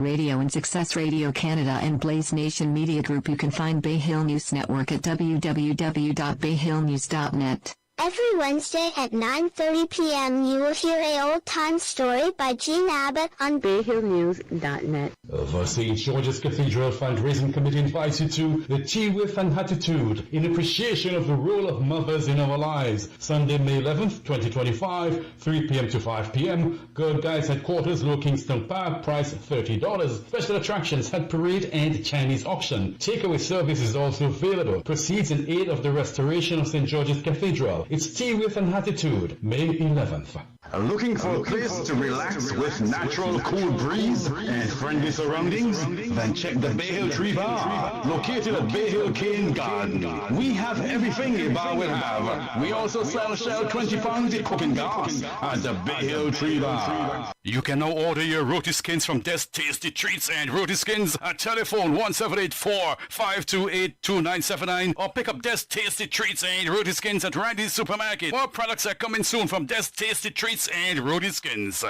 Radio and Success Radio Canada and Blaze Nation Media Group. You can find Bay Hill News Network at www.bayhillnews.net. Every Wednesday at 9:30 p.m. you will hear a old-time story by Vin Abbott on bayhillnews.net. The St. George's Cathedral Fundraising Committee invites you to the Tea with an Attitude in appreciation of the role of mothers in our lives. Sunday, May 11th, 2025, 3 p.m. to 5 p.m. Girl Guides Headquarters, Low Kingston Park, price $30. Special attractions, hat parade and Chinese auction. Takeaway service is also available. Proceeds in aid of the restoration of St. George's Cathedral. It's Tea with an Attitude, May 11th. Looking for a place to relax with natural cool breeze and friendly surroundings? Then check the Bay Hill Tree Bar, located at Bay Hill Cane Garden. We have everything a bar will have. We also sell Shell 20 pounds cooking gas at the Bay Hill Tree Bar. You can now order your roti skins from Des Tasty Treats and Roti Skins at telephone 1784-528-2979 or pick up Des Tasty Treats and Roti Skins at Randy's Supermarket. More products are coming soon from Des Tasty Treats and Roti Skins.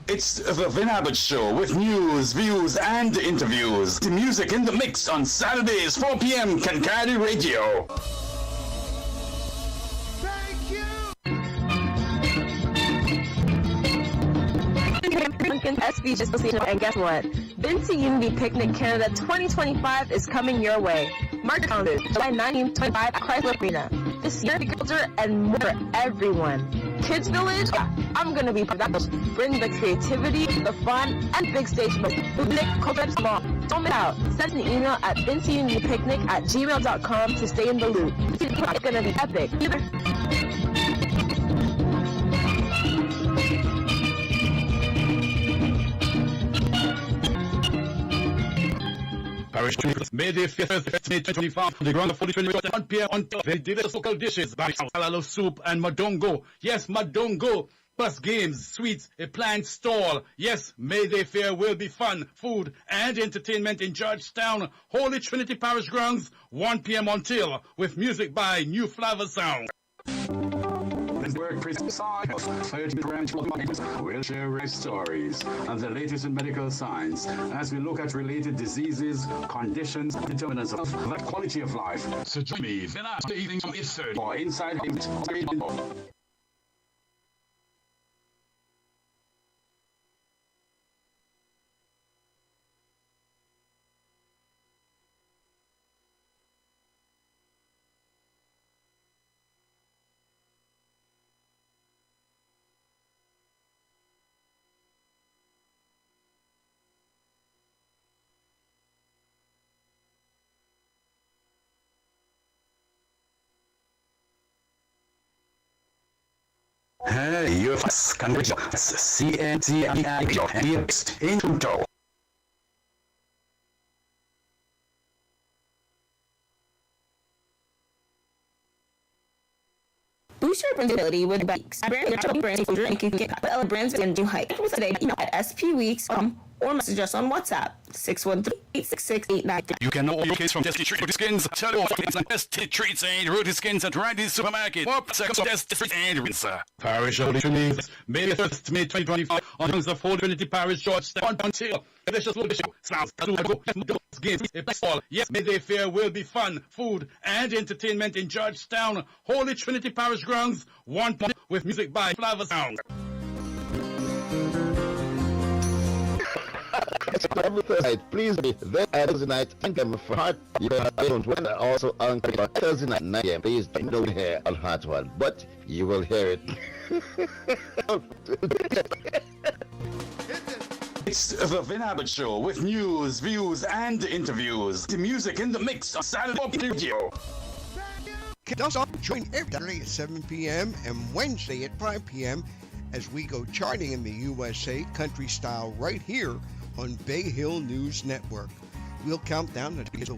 It's the Vin Abbott Show with news, views, and interviews. The music in the mix on Saturdays, 4 p.m. Kankadi Radio. SB just listening, and guess what? Vinci Unity Picnic Canada 2025 is coming your way. Mark your calendars, July 19th, 25 at Chrysler Arena. This year, culture and more for everyone. Kids Village, I'm gonna be part of that. Bring the creativity, the fun, and big stage moments. Don't miss out. Send an email at vinciunitypicnic@gmail.com to stay in the loop. It's gonna be epic. Parish May the 5th, 2025, the ground of 1 p.m. until very delicious local dishes by halal soup and madongo. Yes, madongo. Plus games, sweets, a planned stall. Yes, May Day Fair will be fun, food, and entertainment in Georgetown, Holy Trinity Parish grounds, 1 p.m. until, with music by New Flavor Sound. We'll share race stories and the latest in medical science as we look at related diseases, conditions, and determinants of the quality of life. So join me Vin Abbott the evening from 8:30 for Inside Out. Hey, you're CNTI intro. Boost your brandability with bikes. Brand your brand exposure and you can get brands and do hype. Today, at spweeks.com or message us on WhatsApp 613-866-893. You can know all your case from Tasty Treats, Roti Skins, telephone Tasty Treats and Roti Skins at Randy's Supermarket or Tasty Treats and Rinsa. Parish Holy Trinity, May 1st, May 2025, on the Holy Trinity Parish, Georgetown, until delicious local sounds, games, a ball. Yes, May Day Fair will be fun, food, and entertainment in Georgetown, Holy Trinity Parish grounds, 1 p.m. with music by Flavor Sound. Please be there Thursday night. Thank them for heart. You don't win. Also on Thursday night 9 p.m. Please don't hear on Hot One, but you will hear it. It's the Vin Abbott Show with news, views, and interviews. The music in the mix on Saturday Radio. Also, join every Saturday at 7 p.m. and Wednesday at 5 p.m. as we go charting in the USA country style right here on Bay Hill News Network. We'll count down the days will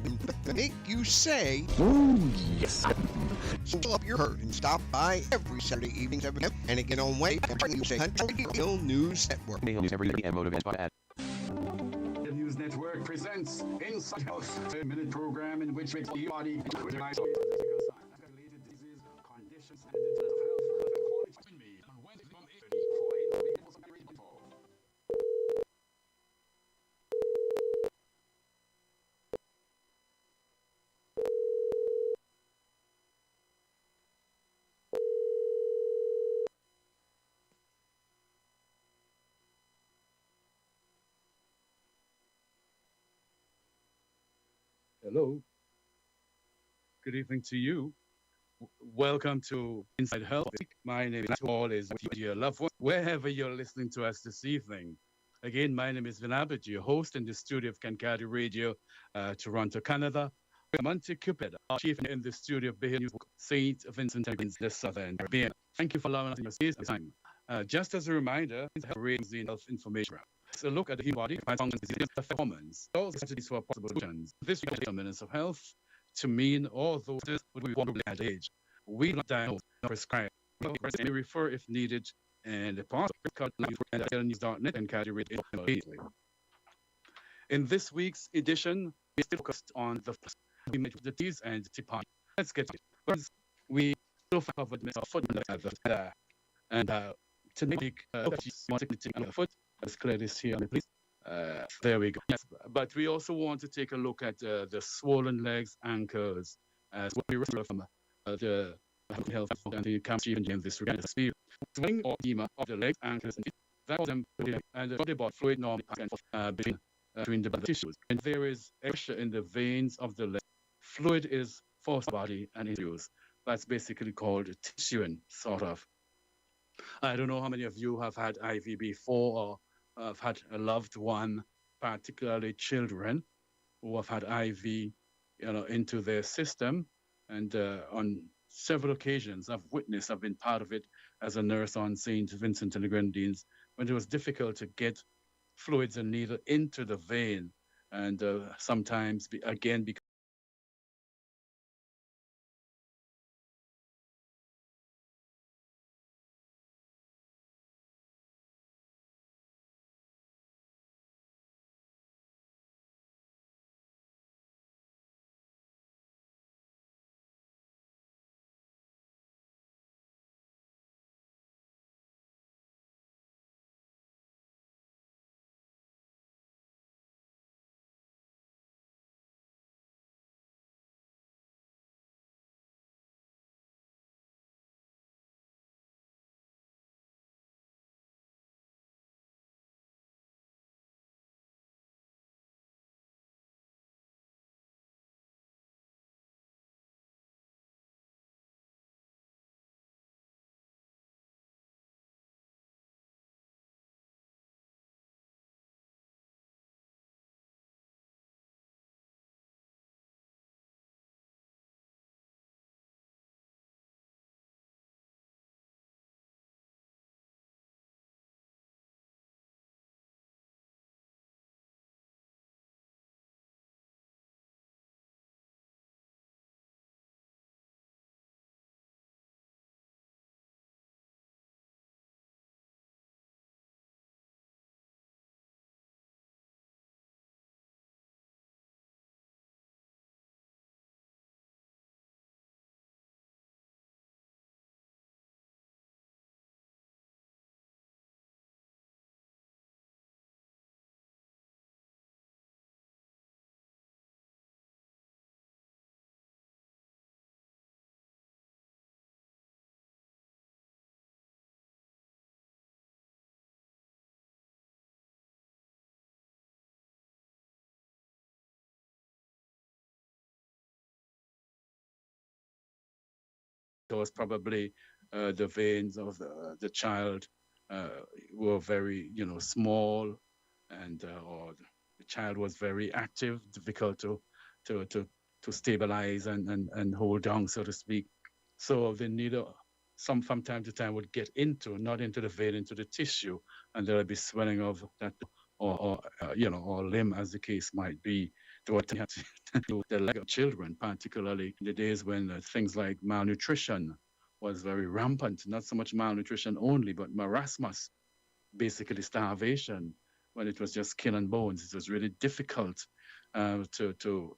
make you say, "Ooh, yes." So fill up your heart and stop by every Saturday evening 7 p.m. and again on Way USA Country Hill News Network. Bay Hill News every day and motivate ad. The News Network presents Inside Health, a 30-minute program in which we your body with your physical science, related diseases, conditions, and determinants of health. Quality me on Wednesday from 8:30 for Hello. Good evening to you. Welcome to Inside Health. My name is Paul, is your loved one, wherever you're listening to us this evening. Again, my name is Vin Abbott, your host in the studio of Kankadi Radio, Toronto, Canada. Monte Cupid, our chief in the studio of Bay News, St. Vincent and the Southern Caribbean. Thank you for allowing us in your space this time. Just as a reminder, raise the health information. So look at the human body, performance, those strategies for possible solutions. This week, minutes of health to mean all those would be one at age. We don't diagnose, not prescribe. We refer if needed, and the part of news.net and carry it immediately. In this week's edition, we still focused on the disease and TPI. Let's get to it. We still covered the foot and to make foot. Let's clear this here, please. There we go. Yes, but we also want to take a look at the swollen legs, ankles, as we refer from the health and the chemistry in this regard. Swelling or edema of the legs, ankles, and feet. That them and the body blood fluid normally between the tissues. And there is pressure in the veins of the leg. Fluid is forced body and issues. That's basically called tissuing, sort of. I don't know how many of you have had IV before or have had a loved one, particularly children, who have had IV, into their system. And on several occasions, I've been part of it as a nurse on St. Vincent and the Grenadines, when it was difficult to get fluids and needle into the vein. And sometimes, again, because those probably the veins of the child were very, small, and or the child was very active, difficult to to to stabilize and hold down, so to speak. So the needle, some from time to time, would get into, not into the vein, into the tissue, and there would be swelling of that, or limb, as the case might be. To what have to do the leg of children, particularly in the days when things like malnutrition was very rampant. Not so much malnutrition only, but marasmus, basically starvation. When it was just skin and bones, it was really difficult to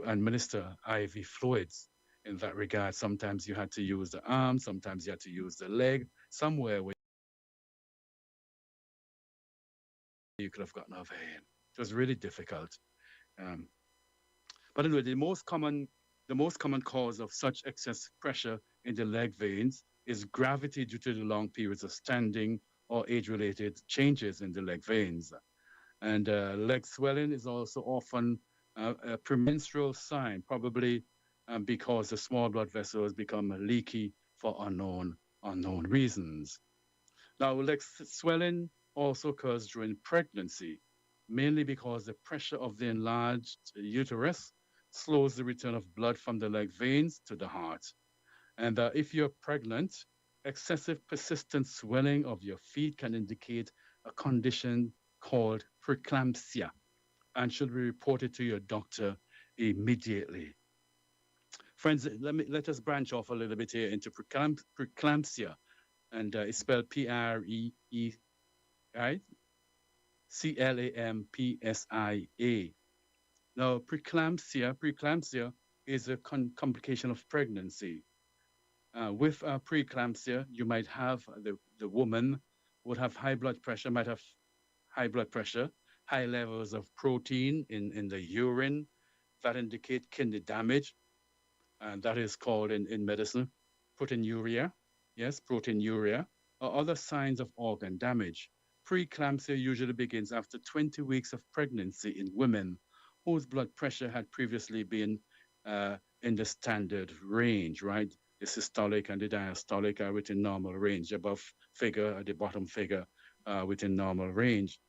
administer IV fluids in that regard. Sometimes you had to use the arm, sometimes you had to use the leg, somewhere where you could have gotten a vein. It was really difficult. But anyway, the most common cause of such excess pressure in the leg veins is gravity due to the long periods of standing or age-related changes in the leg veins. And leg swelling is also often a premenstrual sign, probably because the small blood vessels become leaky for unknown reasons. Now, leg swelling also occurs during pregnancy, mainly because the pressure of the enlarged uterus slows the return of blood from the leg veins to the heart. And if you're pregnant, excessive persistent swelling of your feet can indicate a condition called preeclampsia and should be reported to your doctor immediately. Friends, let us branch off a little bit here into preeclampsia, and it's spelled P-R-E-E, right? C-L-A-M-P-S-I-A. Now, preeclampsia is a complication of pregnancy. With preeclampsia, you might have the woman would have high blood pressure, high levels of protein in the urine that indicate kidney damage, and that is called in medicine proteinuria. Yes, proteinuria, or other signs of organ damage. Preeclampsia usually begins after 20 weeks of pregnancy in women whose blood pressure had previously been in the standard range, right? The systolic and the diastolic are within normal range, above figure, the bottom figure within normal range.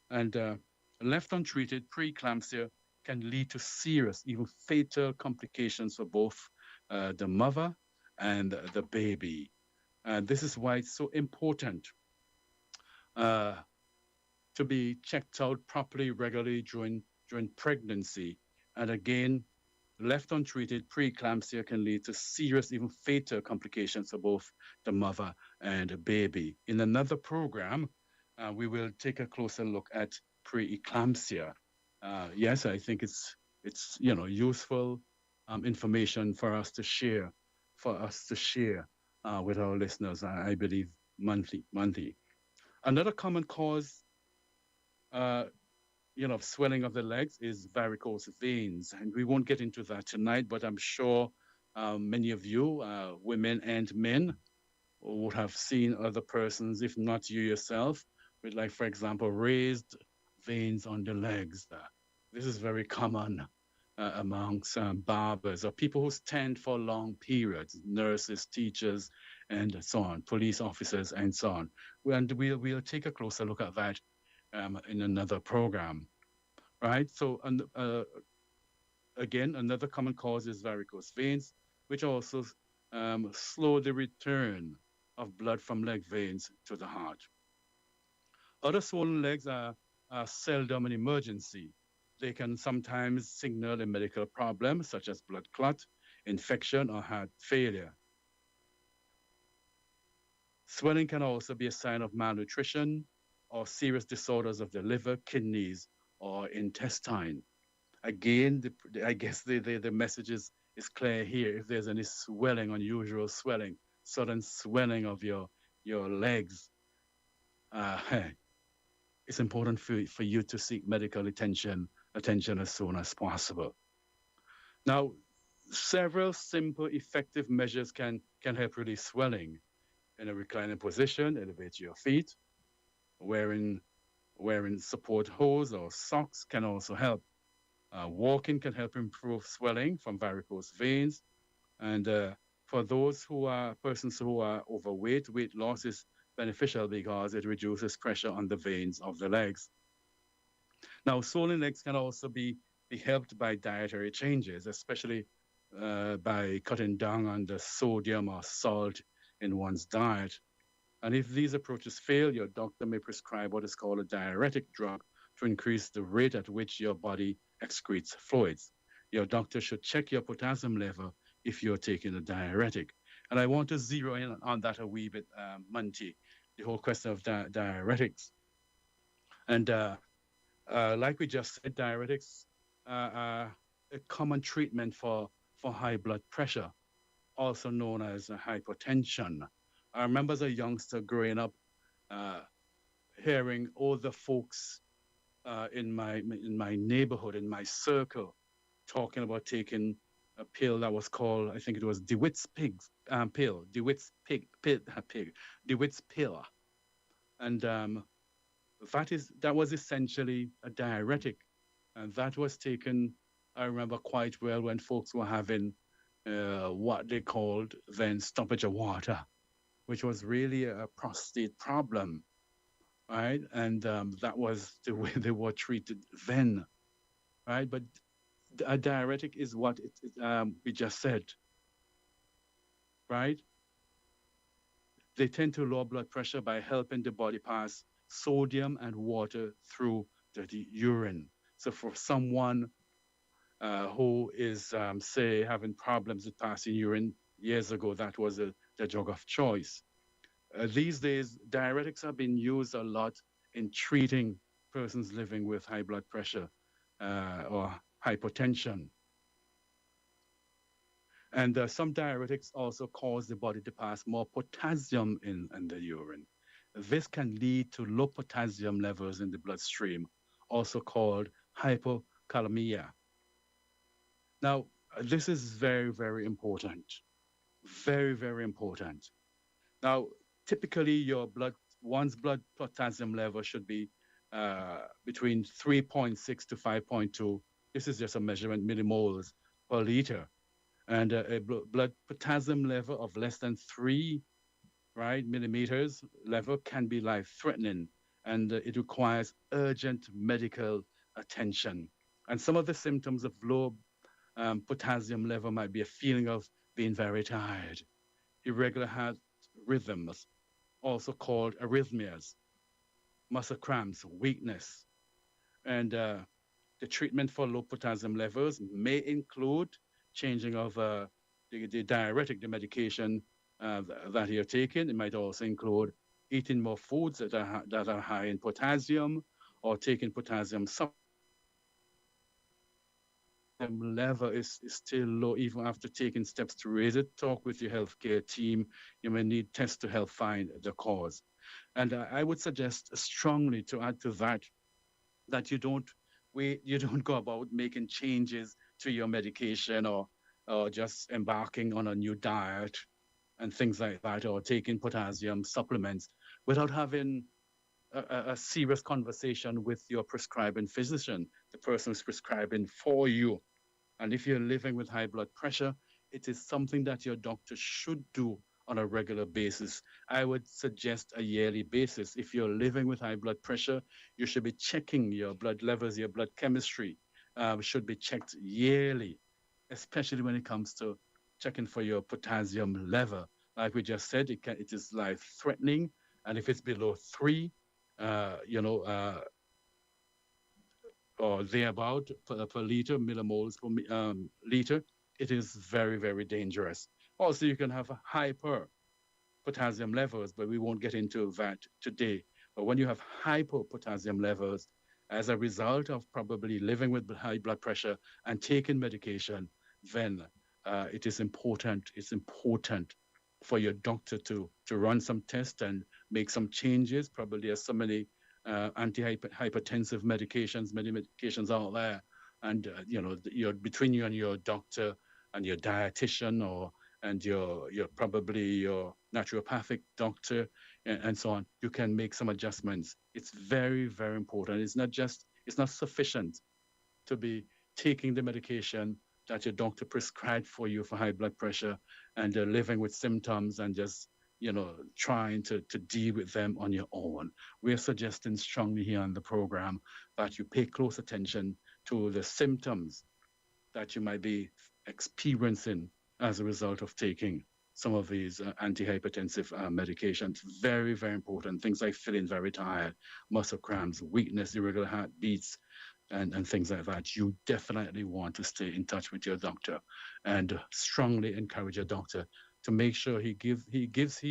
And left untreated, preeclampsia can lead to serious, even fatal complications for both the mother and the baby. And this is why it's so important to be checked out properly, regularly during pregnancy. And again, left untreated, preeclampsia can lead to serious, even fatal complications for both the mother and the baby. In another program, we will take a closer look at preeclampsia. Yes, I think it's useful information for us to share with our listeners. I believe monthly. Another common cause, swelling of the legs is varicose veins, and we won't get into that tonight. But I'm sure many of you, women and men, would have seen other persons, if not you yourself, with, like, for example, raised veins on the legs. This is very common amongst barbers or people who stand for long periods, nurses, teachers, and so on, police officers, and so on. And we'll take a closer look at that in another program, right? So, again, another common cause is varicose veins, which also slow the return of blood from leg veins to the heart. Other swollen legs are seldom an emergency. They can sometimes signal a medical problem, such as blood clot, infection, or heart failure. Swelling can also be a sign of malnutrition or serious disorders of the liver, kidneys, or intestine. Again, I guess the message is clear here. If there's any swelling, unusual swelling, sudden swelling of your legs, it's important for you to seek medical attention as soon as possible. Now, several simple, effective measures can help release swelling. In a reclining position, elevate your feet. Wearing support hose or socks can also help. Walking can help improve swelling from varicose veins. And for those persons who are overweight, weight loss is beneficial because it reduces pressure on the veins of the legs. Now, swollen legs can also be helped by dietary changes, especially by cutting down on the sodium or salt in one's diet. And if these approaches fail, your doctor may prescribe what is called a diuretic drug to increase the rate at which your body excretes fluids. Your doctor should check your potassium level if you're taking a diuretic. And I want to zero in on that a wee bit, Monty, the whole question of diuretics. And like we just said, diuretics are a common treatment for high blood pressure, also known as hypertension. I remember as a youngster growing up, hearing older folks in my neighborhood, in my circle, talking about taking a pill that was called, I think it was DeWitt's pill, DeWitt's pill, and that was essentially a diuretic, and that was taken I remember quite well when folks were having what they called then stoppage of water, which was really a prostate problem, right? And that was the way they were treated then, right? But a diuretic is what we just said, right? They tend to lower blood pressure by helping the body pass sodium and water through the urine. So for someone who is, say, having problems with passing urine, years ago, that was the drug of choice. These days, diuretics have been used a lot in treating persons living with high blood pressure or hypertension. And some diuretics also cause the body to pass more potassium in the urine. This can lead to low potassium levels in the bloodstream, also called hypokalemia. Now, this is very, very important. Very, very important. Now, typically, one's blood potassium level should be between 3.6 to 5.2. This is just a measurement, millimoles per liter. And a blood potassium level of less than 3, right, millimeters level can be life-threatening, and it requires urgent medical attention. And some of the symptoms of low potassium level might be a feeling of being very tired, irregular heart rhythms, also called arrhythmias, muscle cramps, weakness. And the treatment for low potassium levels may include changing of the diuretic, the medication that you're taking. It might also include eating more foods that are high in potassium, or taking potassium supplements. Level is still low even after taking steps to raise it. Talk with your healthcare team. You may need tests to help find the cause. And I would suggest strongly, to add to that you don't go about making changes to your medication or just embarking on a new diet and things like that, or taking potassium supplements without having a serious conversation with your prescribing physician, the person who's prescribing for you. And if you're living with high blood pressure, it is something that your doctor should do on a regular basis. I would suggest a yearly basis. If you're living with high blood pressure, you should be checking your blood levels, your blood chemistry should be checked yearly, especially when it comes to checking for your potassium level. Like we just said, it is life-threatening, and if it's below 3, or thereabout per liter, millimoles per liter, it is very, very dangerous. Also, you can have hyper potassium levels, but we won't get into that today. But when you have hypopotassium levels as a result of probably living with high blood pressure and taking medication, then it is important. It's important for your doctor to run some tests and make some changes. Probably there's so many antihypertensive medications, many medications out there, and you're between you and your doctor and your dietitian and your probably your naturopathic doctor and so on, you can make some adjustments. It's very, very important. It's not sufficient to be taking the medication that your doctor prescribed for you for high blood pressure and living with symptoms and just trying to deal with them on your own. We're suggesting strongly here on the program that you pay close attention to the symptoms that you might be experiencing as a result of taking some of these antihypertensive medications. Very, very important. Things like feeling very tired, muscle cramps, weakness, irregular heartbeats, and things like that. You definitely want to stay in touch with your doctor and strongly encourage your doctor to make sure he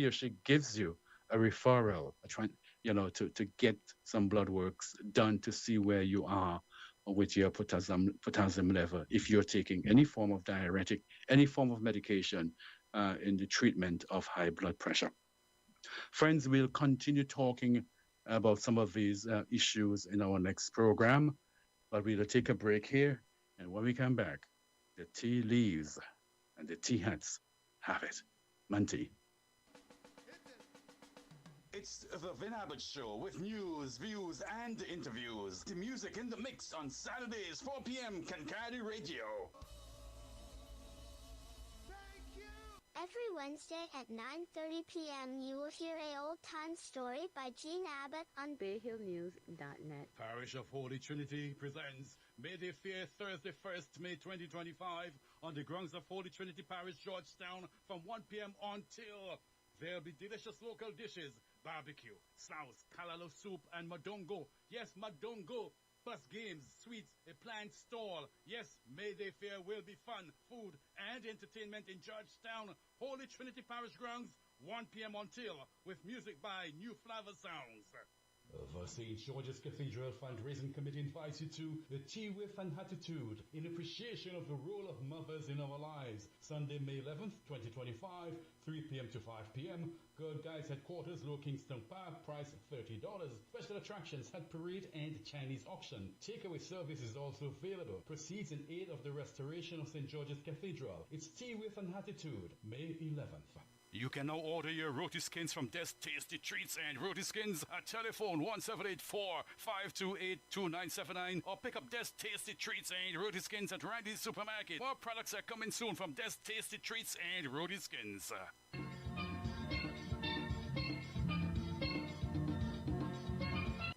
or she gives you a referral, to get some blood works done to see where you are with your potassium level, if you're taking any form of diuretic, any form of medication in the treatment of high blood pressure. Friends, we'll continue talking about some of these issues in our next program, but we'll take a break here, and when we come back, the tea leaves and the tea hats have it. Manti. It's the Vin Abbott Show with news, views, and interviews. The music in the mix on Saturdays, 4 p.m. Kankadi Radio. Every Wednesday at 9:30 p.m. you will hear a old-time story by Vin Abbott on BayHillNews.net. Parish of Holy Trinity presents May Day Fair Thursday 1st May 2025 on the grounds of Holy Trinity Parish, Georgetown from 1 p.m. until. There'll be delicious local dishes, barbecue, souse, kalalo soup, and madongo. Yes, madongo. Plus games, sweets, a planned stall. Yes, May Day Fair will be fun, food, and entertainment in Georgetown, Holy Trinity Parish grounds, 1 p.m. until, with music by New Flavor Sounds. The St. George's Cathedral Fundraising Committee invites you to the Tea with an Attitude in appreciation of the role of mothers in our lives. Sunday, May 11th, 2025, 3 p.m. to 5 p.m. Girl Guides Headquarters, Lower Kingston Park, price $30. Special attractions, hat parade and Chinese auction. Takeaway service is also available. Proceeds in aid of the restoration of St. George's Cathedral. It's Tea with an Attitude, May 11th. You can now order your roti skins from Des Tasty Treats and Roti Skins at telephone 1784-528-2979 or pick up Des Tasty Treats and Roti Skins at Randy's Supermarket. More products are coming soon from Des Tasty Treats and Roti Skins.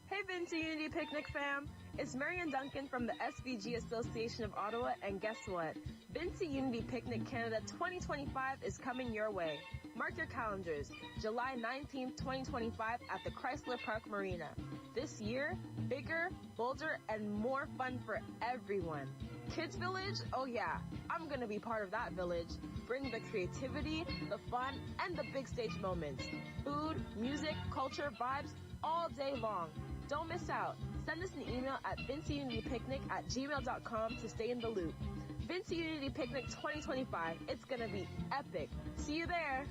Hey Vinci Unity Picnic fam, it's Marian Duncan from the SVG Association of Ottawa, and guess what? Vinci Unity Picnic Canada 2025 is coming your way. Mark your calendars, July 19th, 2025 at the Chrysler Park Marina. This year, bigger, bolder, and more fun for everyone. Kids Village? Oh yeah, I'm gonna be part of that village. Bring the creativity, the fun, and the big stage moments. Food, music, culture, vibes, all day long. Don't miss out. Send us an email at vinciunitypicnic@gmail.com to stay in the loop. Vinci Unity Picnic 2025. It's gonna be epic. See you there.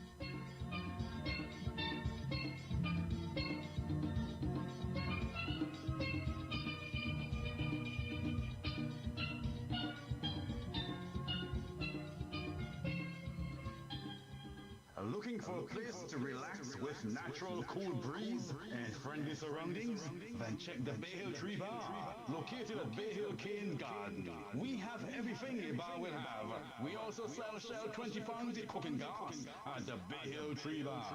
Looking for a place to relax with natural cool breeze and friendly surroundings? Then check the Bay Hill Tree Bar, located at Bay Hill Cane Garden. We have everything a bar will have. We also sell Shell 20 pounds cooking gas at the Bay Hill Tree Bar.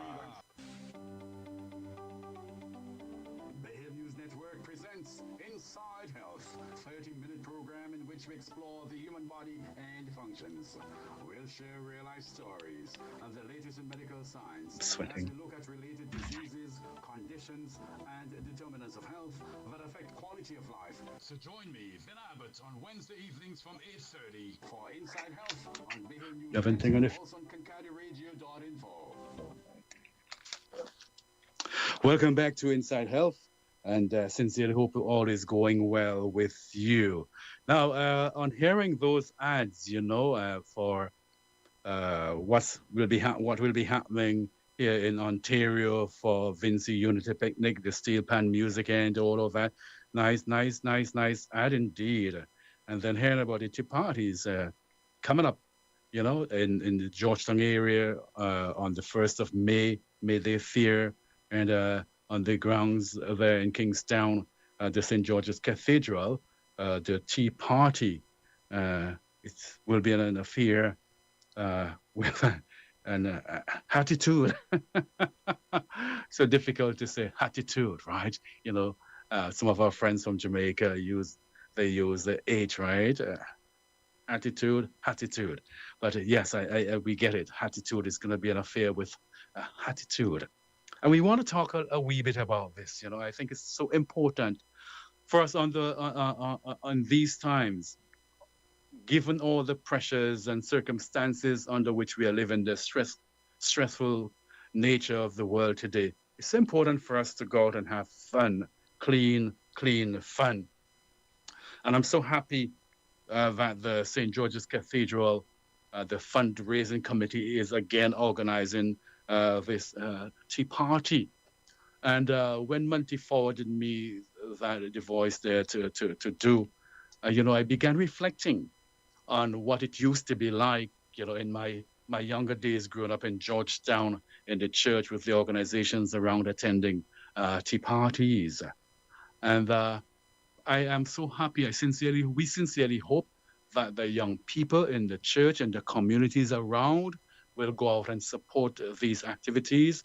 Bay Hill News Network presents Inside Health, 30-minute program in which we explore the human body and functions. We'll share real-life stories and the latest in medical science. Sweating. As we look at related diseases, conditions, and determinants of health that affect quality of life. So join me, Vin Abbott, on Wednesday evenings from 8:30 for Inside Health on Bay Hill News. You have anything on it? Also on KankadiRadio.info. Welcome back to Inside Health, and sincerely hope all is going well with you. Now, on hearing those ads, for what will be happening here in Ontario for Vinci Unity Picnic, the Steel Pan Music, and all of that, nice ad indeed. And then hearing about the tea parties coming up, in the Georgetown area on the 1st of May, May Day Fair, and on the grounds there in Kingstown, the St. George's Cathedral, the tea party. It will be an affair with an attitude. So difficult to say attitude, right? Some of our friends from Jamaica use the H, right? Attitude. But yes, we get it. Attitude is going to be an affair with attitude. And we want to talk a wee bit about this. I think it's so important for us on these times, given all the pressures and circumstances under which we are living, the stressful nature of the world today. It's important for us to go out and have fun, clean fun. And I'm so happy that the St. George's Cathedral, the fundraising committee, is again organizing this tea party. And when Monty forwarded me the voice there to do, I began reflecting on what it used to be like, in my my younger days growing up in Georgetown in the church with the organizations around attending tea parties. And I am so happy. We sincerely hope that the young people in the church and the communities around will go out and support these activities.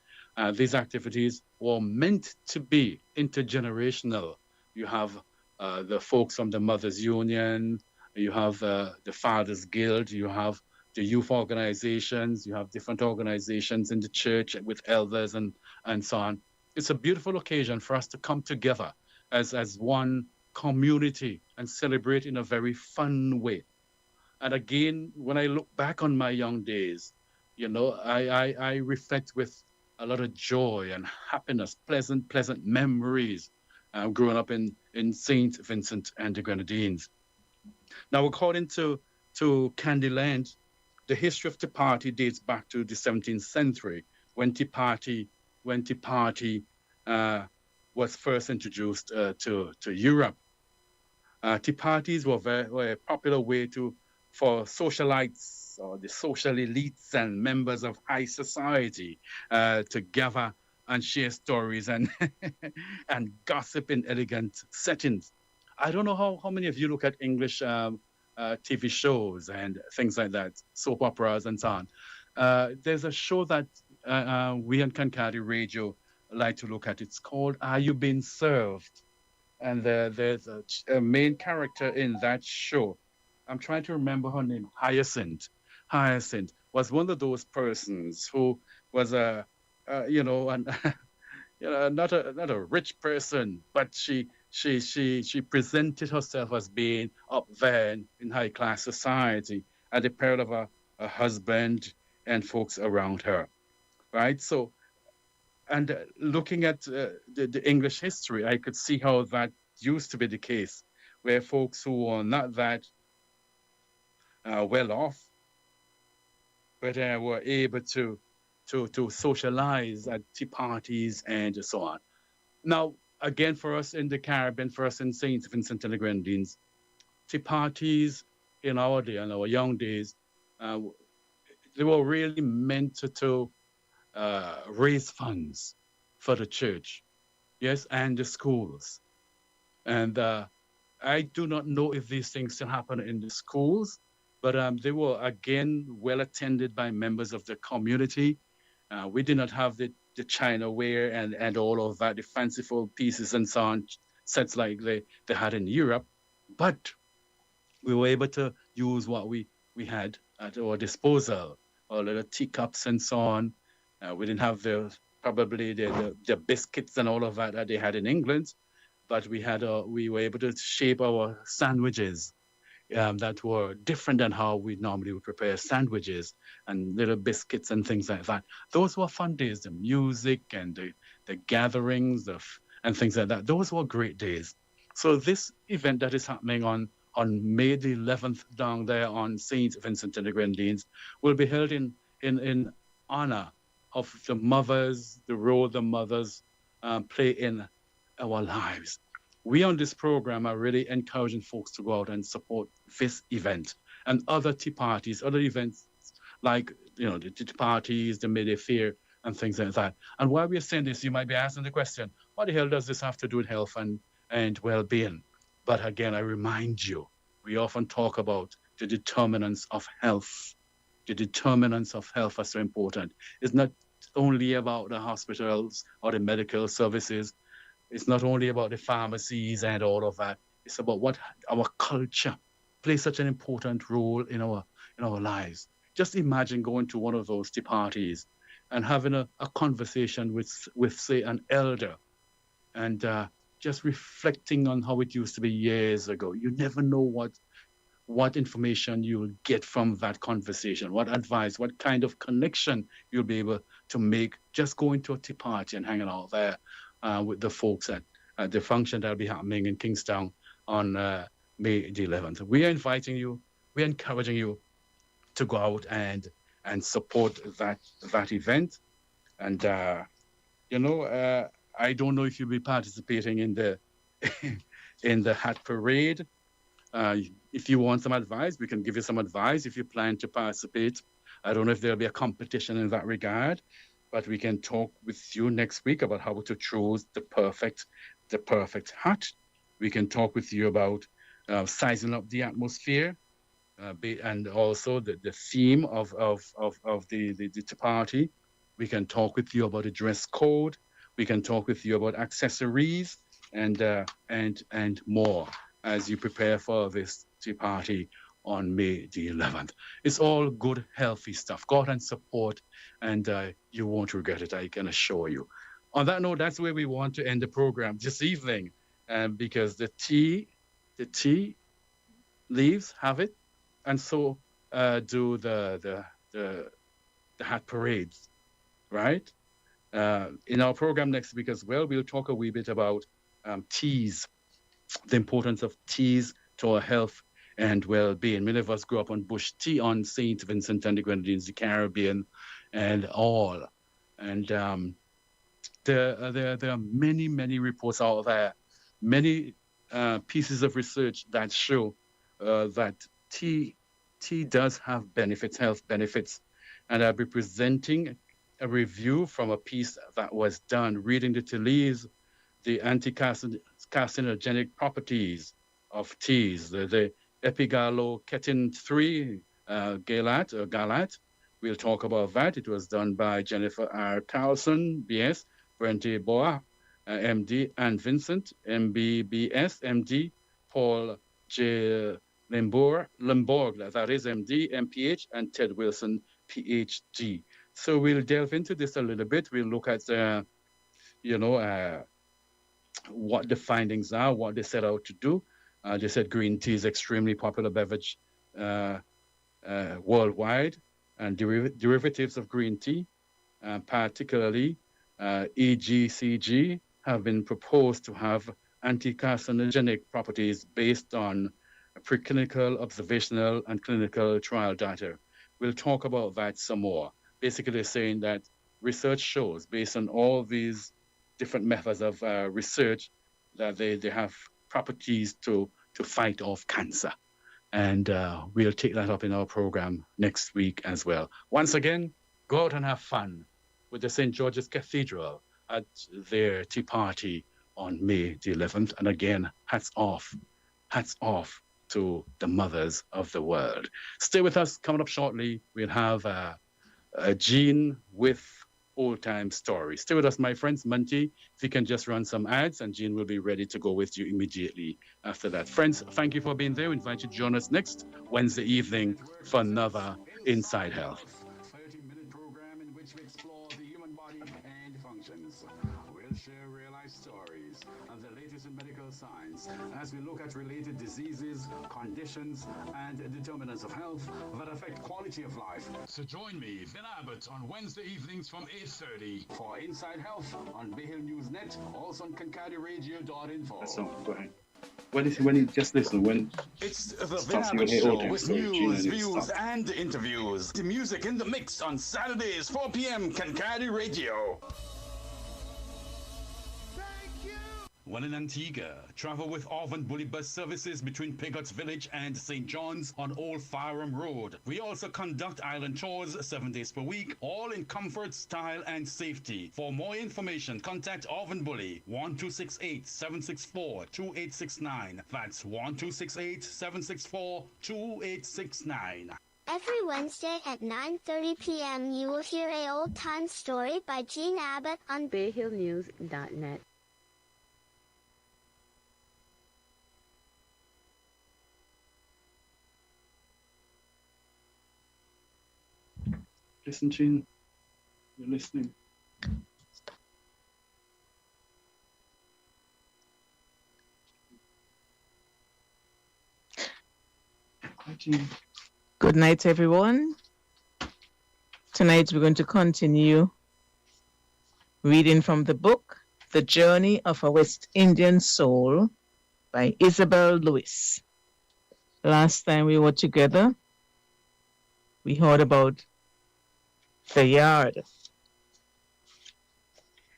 These activities were meant to be intergenerational. You have the folks from the Mothers Union, you have the Fathers Guild, you have the youth organizations, you have different organizations in the church with elders and so on. It's a beautiful occasion for us to come together as one community and celebrate in a very fun way. And again, when I look back on my young days, you know, I reflect with a lot of joy and happiness, pleasant memories growing up in St. Vincent and the Grenadines. Now, according to Candyland, the history of the party dates back to the 17th century when the party was first introduced to Europe. Tea parties were a popular way for socialites or the social elites and members of high society to gather and share stories and and gossip in elegant settings. I don't know how many of you look at English TV shows and things like that, soap operas and so on. There's a show that we on Kankadi Radio like to look at. It's called Are You Being Served? And there's a main character in that show. I'm trying to remember her name. Hyacinth. Hyacinth was one of those persons who was not a rich person, but she presented herself as being up there in high class society at the peril of a husband and folks around her, right? So, and looking at the English history, I could see how that used to be the case, where folks who were not that well off, but were able to socialize at tea parties and so on. Now, again, for us in the Caribbean, for us in St. Vincent and the Grenadines, tea parties in our day, in our young days, they were really meant to raise funds for the church, yes, and the schools. And I do not know if these things still happen in the schools, but they were, again, well attended by members of the community. We did not have the Chinaware and all of that, the fanciful pieces and so on, sets like they had in Europe, but we were able to use what we had at our disposal, our little teacups and so on. We didn't have probably the biscuits and all of that they had in England, but we were able to shape our sandwiches that were different than how we normally would prepare sandwiches and little biscuits and things like that. Those were fun days, the music and the gatherings and things like that. Those were great days. So this event that is happening on May the 11th down there on St. Vincent and the Grenadines will be held in honor of the mothers, the role the mothers play in our lives. We on this program are really encouraging folks to go out and support this event and other tea parties, other events like, the tea parties, the May Fair and things like that. And while we're saying this, you might be asking the question, what the hell does this have to do with health and well-being? But again, I remind you, we often talk about the determinants of health. The determinants of health are so important. It's not only about the hospitals or the medical services. It's not only about the pharmacies and all of that. It's about what our culture plays such an important role in our lives. Just imagine going to one of those tea parties and having a conversation with say an elder and just reflecting on how it used to be years ago. You never know what information you'll get from that conversation, what advice, what kind of connection you'll be able to make just going to a tea party and hanging out there with the folks at the function that'll be happening in Kingstown on May the 11th. We are inviting you, we're encouraging you to go out and support that event. And, I don't know if you'll be participating in the in the hat parade. If you want some advice, we can give you some advice if you plan to participate. I don't know if there'll be a competition in that regard, but we can talk with you next week about how to choose the perfect hat. We can talk with you about sizing up the atmosphere, and also the theme of the party. We can talk with you about the dress code. We can talk with you about accessories and more as you prepare for this tea party on May the 11th. It's all good, healthy stuff. Go out and support, and you won't regret it, I can assure you. On that note, that's where we want to end the program this evening, because the tea leaves have it, and so do the hat parades, right? In our program next week as well, we'll talk a wee bit about teas, the importance of teas to our health and well-being. Many of us grew up on bush tea on St. Vincent and the Grenadines, the Caribbean, and all. And there are many reports out there, many pieces of research that show that tea does have benefits, health benefits. And I'll be presenting a review from a piece that was done, reading the tea leaves, the anti-carcinogenic properties of teas, the epigallocathin 3 galat. We'll talk about that. It was done by Jennifer R. Carlson, BS, Brente Boa, MD, and Vincent, MBBS, MD, Paul J. Limborg, that is MD, MPH, and Ted Wilson, PhD. So we'll delve into this a little bit. We'll look at, what the findings are, what they set out to do. They said green tea is extremely popular beverage worldwide, and derivatives of green tea, particularly EGCG, have been proposed to have anti-carcinogenic properties based on preclinical, observational, and clinical trial data. We'll talk about that some more. Basically saying that research shows, based on all these different methods of research, that they have properties to fight off cancer. And we'll take that up in our program next week as well. Once again, go out and have fun with the St. George's Cathedral at their tea party on May the 11th. And again, hats off to the mothers of the world. Stay with us. Coming up shortly, we'll have Jean with old-time stories. Stay with us, my friends. Monty, if you can just run some ads, and Jean will be ready to go with you immediately after that. Friends, thank you for being there. We invite you to join us next Wednesday evening for another Inside Health. 30-minute program in which we explore the human body and functions. We'll share real-life stories of the latest in medical science as we look at related diseases, conditions, and determinants of health that affect quality of life. So join me, Vin Abbott, on Wednesday evenings from 8:30 for Inside Health on Bay Hill News Net, also on KincardioRadio.info. So, go ahead. When you just listen, when it's the Vin Abbott Show with news, views, and interviews. The music in the mix on Saturdays, 4 p.m. Kincardie Radio. When in Antigua, travel with Orvan Bully bus services between Pigot's Village and St. John's on Old Fareham Road. We also conduct island tours 7 days per week, all in comfort, style, and safety. For more information, contact Orvan Bully, 1268-764-2869. That's 1268-764-2869. Every Wednesday at 9:30 p.m. you will hear a old-time story by Gene Abbott on BayHillNews.net. listen, Jean, you're listening. Hi, Jean. Good night, everyone. Tonight we're going to continue reading from the book, The Journey of a West Indian Soul by Isabel Lewis. Last time we were together, we heard about the yard,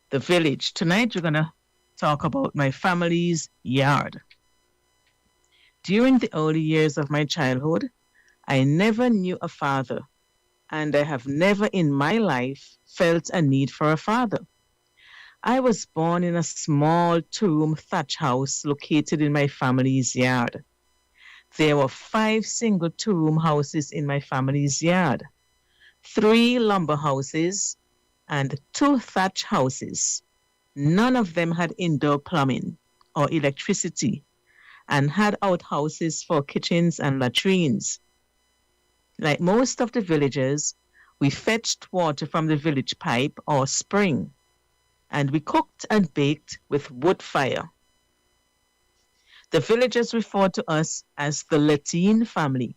the village. Tonight we're going to talk about my family's yard. During the early years of my childhood, I never knew a father and I have never in my life felt a need for a father. I was born in a small two-room thatch house located in my family's yard. There were 5 single two-room houses in my family's yard, 3 lumber houses, and 2 thatch houses. None of them had indoor plumbing or electricity and had outhouses for kitchens and latrines. Like most of the villagers, we fetched water from the village pipe or spring, and we cooked and baked with wood fire. The villagers referred to us as the Latin family,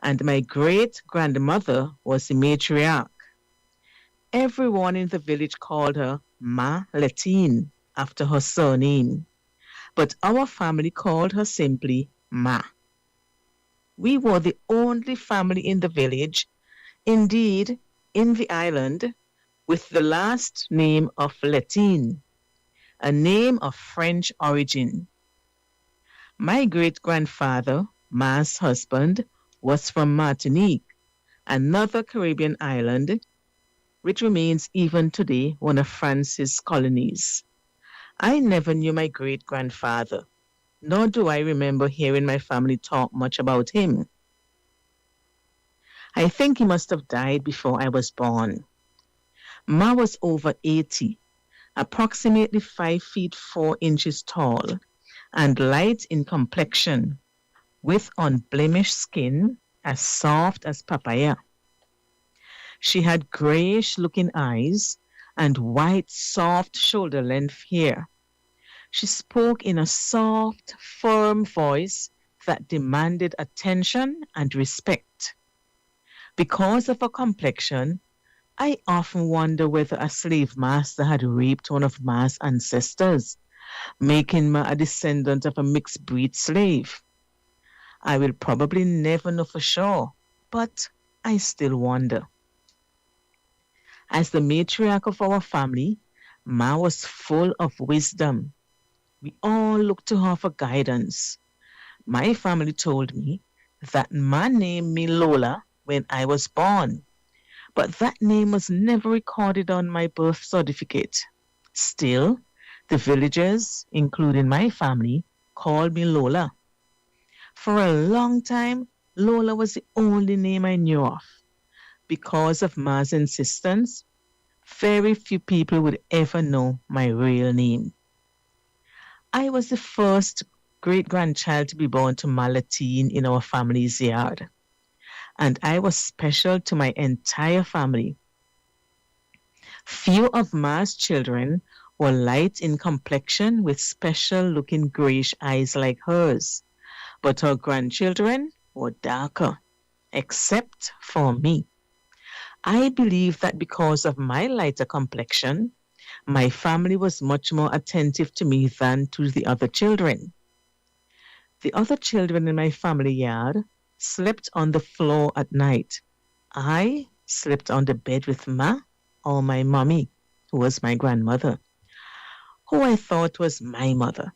and my great-grandmother was the matriarch. Everyone in the village called her Ma Latin after her surname, but our family called her simply Ma. We were the only family in the village, indeed in the island, with the last name of Latin, a name of French origin. My great-grandfather, Ma's husband, was from Martinique, another Caribbean island, which remains even today one of France's colonies. I never knew my great-grandfather, nor do I remember hearing my family talk much about him. I think he must have died before I was born. Ma was over 80, approximately 5 feet 4 inches tall, and light in complexion, with unblemished skin as soft as papaya. She had grayish-looking eyes and white, soft shoulder-length hair. She spoke in a soft, firm voice that demanded attention and respect. Because of her complexion, I often wonder whether a slave master had raped one of Ma's ancestors, making Ma a descendant of a mixed-breed slave. I will probably never know for sure, but I still wonder. As the matriarch of our family, Ma was full of wisdom. We all looked to her for guidance. My family told me that Ma named me Lola when I was born, but that name was never recorded on my birth certificate. Still, the villagers, including my family, called me Lola. For a long time, Lola was the only name I knew of. Because of Ma's insistence, very few people would ever know my real name. I was the first great-grandchild to be born to Ma Latin in our family's yard, and I was special to my entire family. Few of Ma's children were light in complexion with special-looking grayish eyes like hers, but her grandchildren were darker, except for me. I believe that because of my lighter complexion, my family was much more attentive to me than to the other children. The other children in my family yard slept on the floor at night. I slept on the bed with Ma or my mommy, who was my grandmother, who I thought was my mother.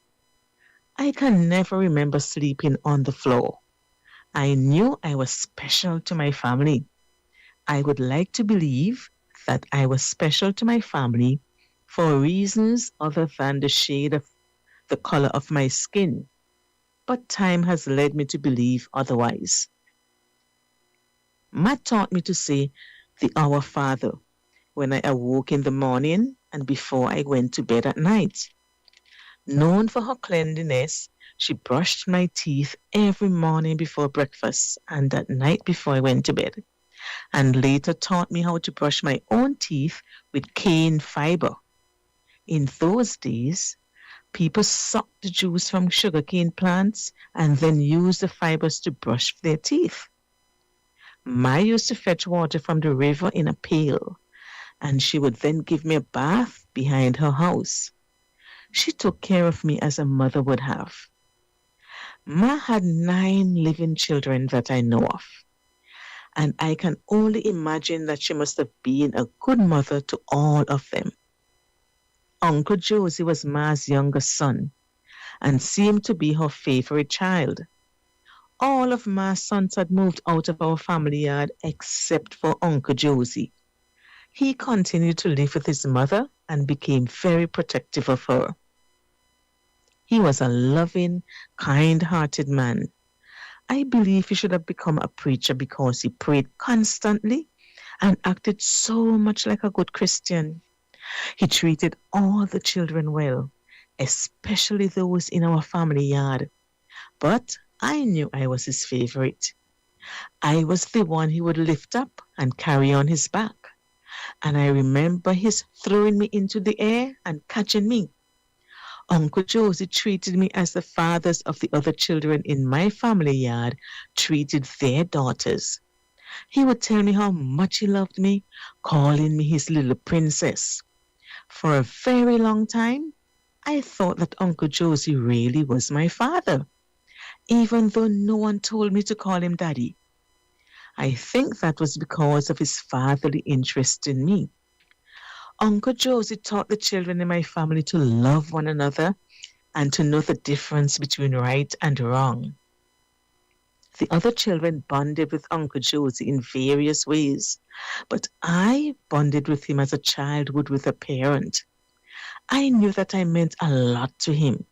I can never remember sleeping on the floor. I knew I was special to my family. I would like to believe that I was special to my family for reasons other than the shade of the color of my skin, but time has led me to believe otherwise. Ma taught me to say the Our Father when I awoke in the morning and before I went to bed at night. Known for her cleanliness, she brushed my teeth every morning before breakfast and at night before I went to bed, and later taught me how to brush my own teeth with cane fiber. In those days, people sucked the juice from sugarcane plants and then used the fibers to brush their teeth. Ma used to fetch water from the river in a pail, and she would then give me a bath behind her house. She took care of me as a mother would have. Ma had 9 living children that I know of, and I can only imagine that she must have been a good mother to all of them. Uncle Josie was Ma's youngest son and seemed to be her favorite child. all of my sons had moved out of our family yard except for Uncle Josie. He continued to live with his mother and became very protective of her. He was a loving, kind-hearted man. I believe he should have become a preacher because he prayed constantly and acted so much like a good Christian. He treated all the children well, especially those in our family yard. But I knew I was his favorite. I was the one he would lift up and carry on his back. And I remember his throwing me into the air and catching me. Uncle Josie treated me as the fathers of the other children in my family yard treated their daughters. He would tell me how much he loved me, calling me his little princess. For a very long time, I thought that Uncle Josie really was my father, even though no one told me to call him Daddy. I think that was because of his fatherly interest in me. Uncle Josie taught the children in my family to love one another and to know the difference between right and wrong. The other children bonded with Uncle Josie in various ways, but I bonded with him as a child would with a parent. I knew that I meant a lot to him,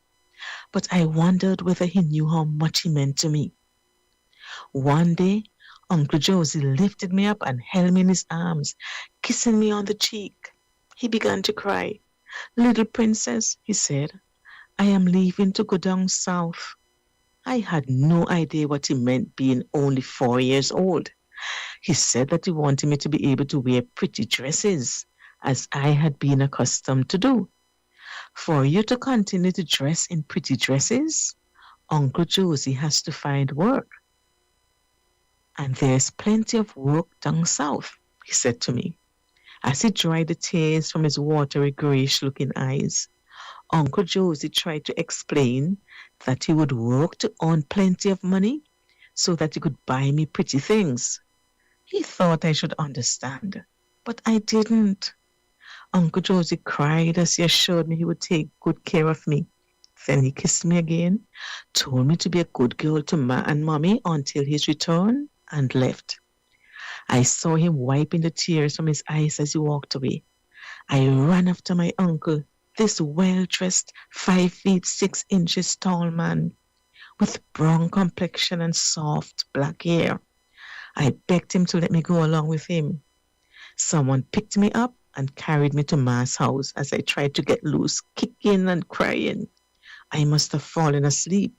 but I wondered whether he knew how much he meant to me. One day, Uncle Josie lifted me up and held me in his arms, kissing me on the cheek. He began to cry. "Little princess," he said, "I am leaving to go down south." I had no idea what he meant being only 4 years old. He said that he wanted me to be able to wear pretty dresses, as I had been accustomed to do. For you to continue to dress in pretty dresses, Uncle Josie has to find work. "And there's plenty of work down south," he said to me. As he dried the tears from his watery, grayish-looking eyes, Uncle Josie tried to explain that he would work to earn plenty of money so that he could buy me pretty things. He thought I should understand, but I didn't. Uncle Josie cried as he assured me he would take good care of me. Then he kissed me again, told me to be a good girl to Ma and Mommy until his return, and left. I saw him wiping the tears from his eyes as he walked away. I ran after my uncle, this well-dressed, 5 feet 6 inches tall man, with brown complexion and soft black hair. I begged him to let me go along with him. Someone picked me up and carried me to Ma's house as I tried to get loose, kicking and crying. I must have fallen asleep,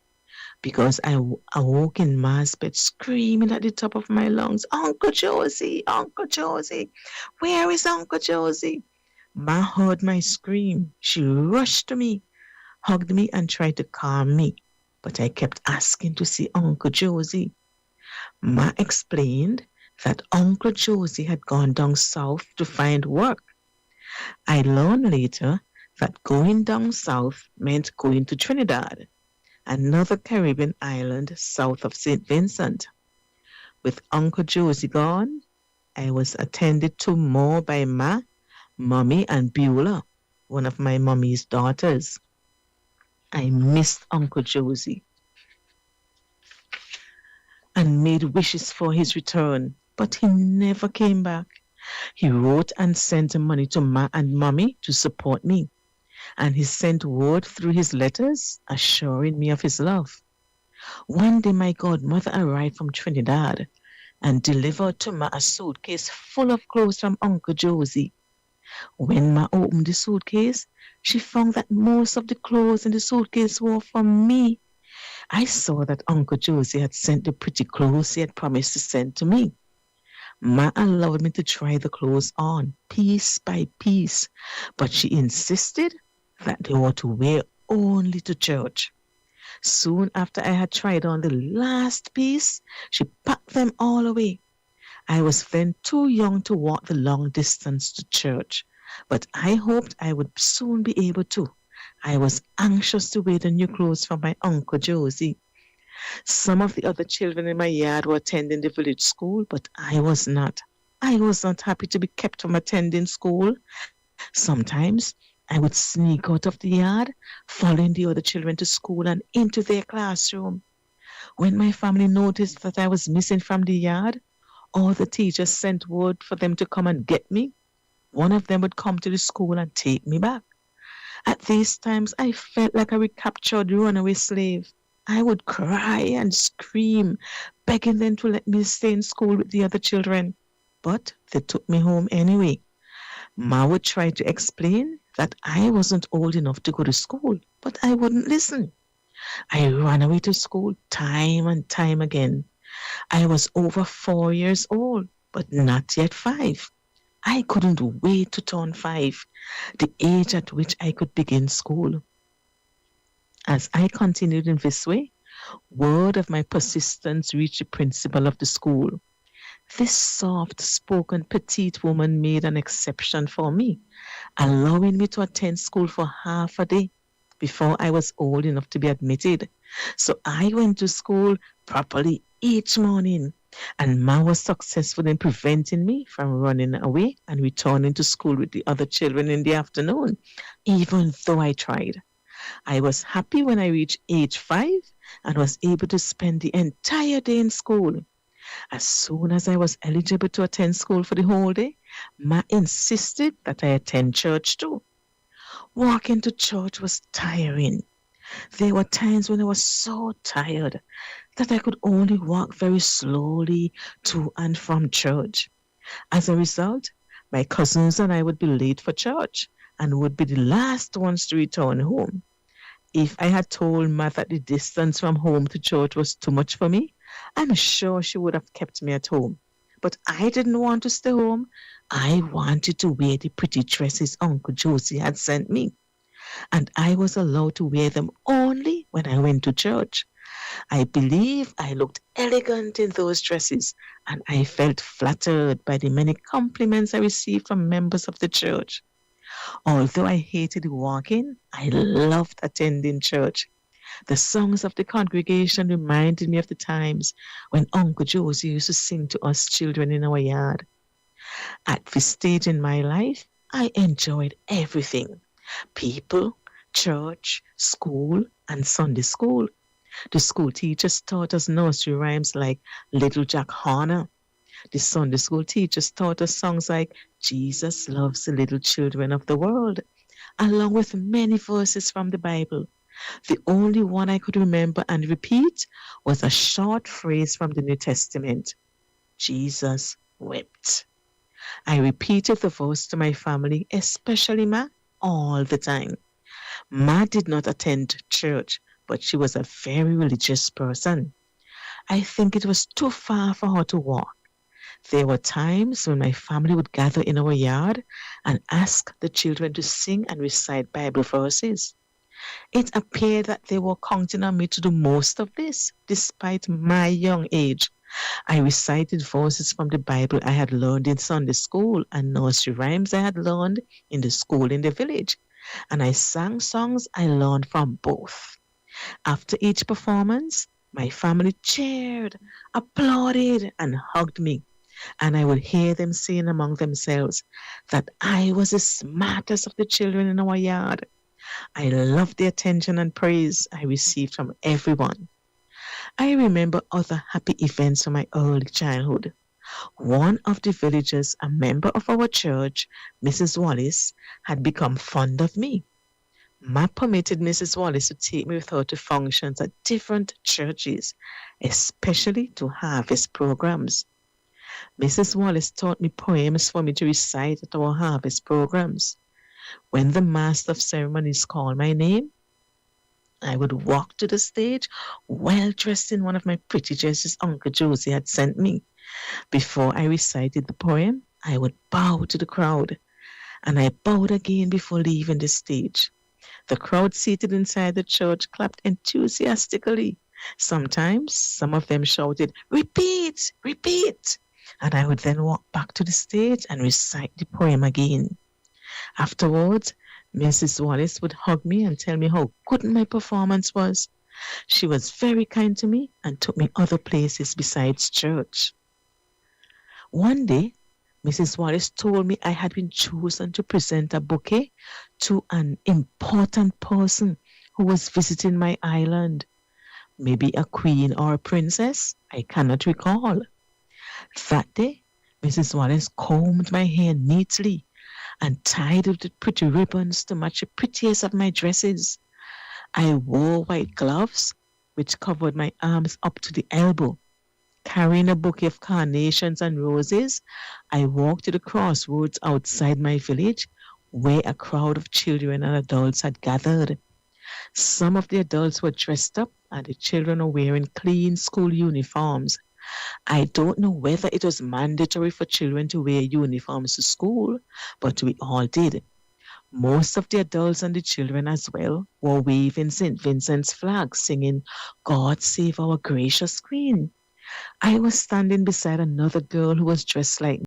because I awoke in Ma's bed screaming at the top of my lungs, "Uncle Josie, Uncle Josie, where is Uncle Josie?" Ma heard my scream. She rushed to me, hugged me, and tried to calm me, but I kept asking to see Uncle Josie. Ma explained that Uncle Josie had gone down south to find work. I learned later that going down south meant going to Trinidad, another Caribbean island south of St. Vincent. With Uncle Josie gone, I was attended to more by Ma, Mommy, and Beulah, one of my mommy's daughters. I missed Uncle Josie and made wishes for his return, but he never came back. He wrote and sent money to Ma and Mommy to support me, and he sent word through his letters assuring me of his love. One day my godmother arrived from Trinidad and delivered to Ma a suitcase full of clothes from Uncle Josie. When Ma opened the suitcase, she found that most of the clothes in the suitcase were from me. I saw that Uncle Josie had sent the pretty clothes he had promised to send to me. Ma allowed me to try the clothes on, piece by piece, but she insisted that they were to wear only to church. Soon after I had tried on the last piece, she packed them all away. I was then too young to walk the long distance to church, but I hoped I would soon be able to. I was anxious to wear the new clothes from my Uncle Josie. Some of the other children in my yard were attending the village school, but I was not. I was not happy to be kept from attending school. Sometimes I would sneak out of the yard, following the other children to school and into their classroom. When my family noticed that I was missing from the yard, all the teachers sent word for them to come and get me. One of them would come to the school and take me back. At these times, I felt like a recaptured runaway slave. I would cry and scream, begging them to let me stay in school with the other children. But they took me home anyway. Ma would try to explain that I wasn't old enough to go to school, but I wouldn't listen. I ran away to school time and time again. I was over 4 years old, but not yet 5. I couldn't wait to turn 5, the age at which I could begin school. As I continued in this way, word of my persistence reached the principal of the school. This soft-spoken petite woman made an exception for me, allowing me to attend school for half a day before I was old enough to be admitted. So I went to school properly each morning, and Ma was successful in preventing me from running away and returning to school with the other children in the afternoon, even though I tried. I was happy when I reached age 5 and was able to spend the entire day in school. As soon as I was eligible to attend school for the whole day, Ma insisted that I attend church too. Walking to church was tiring. There were times when I was so tired that I could only walk very slowly to and from church. As a result, my cousins and I would be late for church and would be the last ones to return home. If I had told Ma that the distance from home to church was too much for me, I'm sure she would have kept me at home. But I didn't want to stay home. I wanted to wear the pretty dresses Uncle Josie had sent me, and I was allowed to wear them only when I went to church. I believe I looked elegant in those dresses, and I felt flattered by the many compliments I received from members of the church. Although I hated walking, I loved attending church. The songs of the congregation reminded me of the times when Uncle Josie used to sing to us children in our yard. At this stage in my life, I enjoyed everything: people, church, school, and Sunday school. The school teachers taught us nursery rhymes like Little Jack Horner. The Sunday school teachers taught us songs like Jesus Loves the Little Children of the World, along with many verses from the Bible. The only one I could remember and repeat was a short phrase from the New Testament: Jesus wept. I repeated the verse to my family, especially Ma, all the time. Ma did not attend church, but she was a very religious person. I think it was too far for her to walk. There were times when my family would gather in our yard and ask the children to sing and recite Bible verses. It appeared that they were counting on me to do most of this, despite my young age. I recited verses from the Bible I had learned in Sunday school and nursery rhymes I had learned in the school in the village, and I sang songs I learned from both. After each performance, my family cheered, applauded, and hugged me, and I would hear them saying among themselves that I was the smartest of the children in our yard. I loved the attention and praise I received from everyone. I remember other happy events from my early childhood. One of the villagers, a member of our church, Mrs. Wallace, had become fond of me. Ma permitted Mrs. Wallace to take me with her to functions at different churches, especially to harvest programs. Mrs. Wallace taught me poems for me to recite at our harvest programs. When the master of ceremonies called my name, I would walk to the stage well dressed in one of my pretty dresses Uncle Josie had sent me. Before I recited the poem, I would bow to the crowd, and I bowed again before leaving the stage. The crowd seated inside the church clapped enthusiastically. Sometimes some of them shouted, "Repeat, repeat!" And I would then walk back to the stage and recite the poem again. Afterwards, Mrs. Wallace would hug me and tell me how good my performance was. She was very kind to me and took me other places besides church. One day, Mrs. Wallace told me I had been chosen to present a bouquet to an important person who was visiting my island. maybe a queen or a princess. I cannot recall. That day, Mrs. Wallace combed my hair neatly and tied it with pretty ribbons to match the prettiest of my dresses. I wore white gloves, which covered my arms up to the elbow. Carrying a bouquet of carnations and roses, I walked to the crossroads outside my village, where a crowd of children and adults had gathered. Some of the adults were dressed up, and the children were wearing clean school uniforms. I don't know whether it was mandatory for children to wear uniforms to school, but we all did. Most of the adults and the children as well were waving St. Vincent's flag, singing, "God save our gracious Queen." I was standing beside another girl who was dressed like